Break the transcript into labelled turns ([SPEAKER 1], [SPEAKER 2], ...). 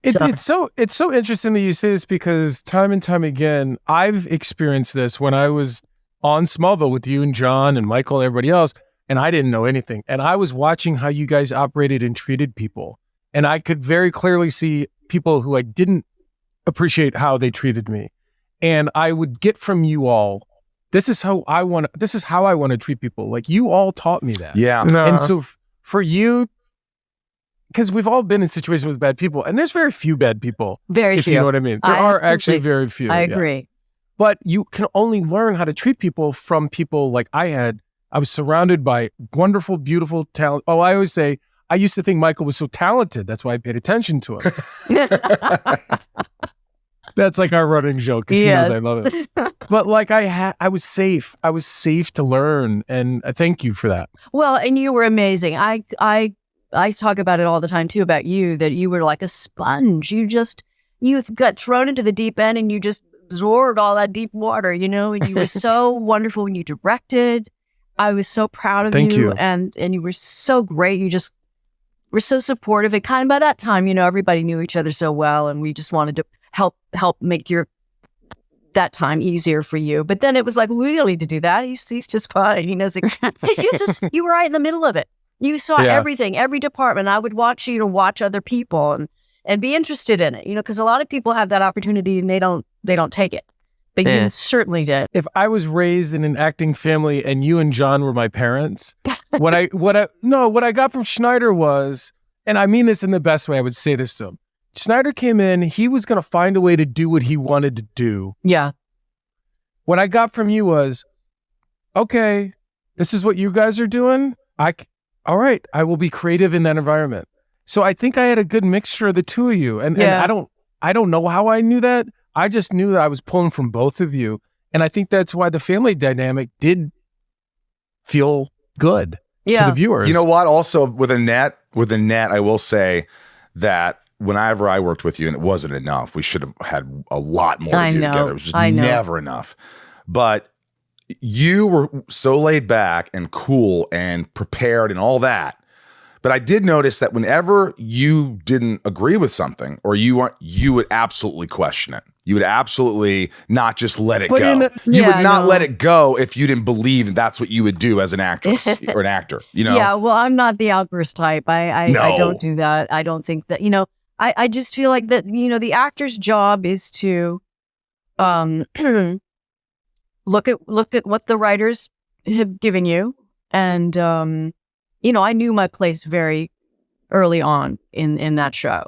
[SPEAKER 1] It's so interesting that you say this because time and time again, I've experienced this when I was on Smallville with you and John and Michael and everybody else, and I didn't know anything. And I was watching how you guys operated and treated people. And I could very clearly see people who I didn't appreciate how they treated me. And I would get from you all, this is how I want to treat people. Like, you all taught me that.
[SPEAKER 2] Yeah.
[SPEAKER 3] No.
[SPEAKER 1] And so for you, because we've all been in situations with bad people, and there's very few bad people.
[SPEAKER 4] Very
[SPEAKER 1] if
[SPEAKER 4] few.
[SPEAKER 1] you know what I mean. There are actually very few.
[SPEAKER 4] I agree.
[SPEAKER 1] But you can only learn how to treat people from people like I had. I was surrounded by wonderful, beautiful talent. Oh, I always say, I used to think Michael was so talented. That's why I paid attention to him. That's like our running joke because he knows I love it. But like I was safe. I was safe to learn, and I thank you for that.
[SPEAKER 4] Well, and you were amazing. I talk about it all the time too, about you, that you were like a sponge. You got thrown into the deep end and you just absorbed all that deep water, and you were so wonderful when you directed. I was so proud of
[SPEAKER 1] Thank you.
[SPEAKER 4] And you were so great. You just were so supportive. And kind of by that time, everybody knew each other so well, and we just wanted to help make that time easier for you. But then it was like, we don't need to do that. He's just fine. He knows it. You were right in the middle of it. You saw everything, every department. I would watch you to watch other people and be interested in it, because a lot of people have that opportunity and they don't take it. But you certainly did.
[SPEAKER 1] If I was raised in an acting family and you and John were my parents, what I got from Schneider was, and I mean this in the best way, I would say this to him. Schneider came in, he was going to find a way to do what he wanted to do.
[SPEAKER 4] Yeah.
[SPEAKER 1] What I got from you was, okay, this is what you guys are doing. All right, I will be creative in that environment. So I think I had a good mixture of the two of you. And I don't know how I knew that. I just knew that I was pulling from both of you. And I think that's why the family dynamic did feel good to the viewers.
[SPEAKER 2] You know what? Also with Annette, I will say that whenever I worked with you, and it wasn't enough, we should have had a lot more to do together. It was just never enough. But you were so laid back and cool and prepared and all that. But I did notice that whenever you didn't agree with something or you would absolutely question it. You would absolutely not just let it go. You would not let it go if you didn't believe that's what you would do as an actress or an actor, Yeah,
[SPEAKER 4] well, I'm not the outburst type. I don't do that. I don't think that, I just feel like that, the actor's job is to look at what the writers have given you. And, I knew my place very early on in that show.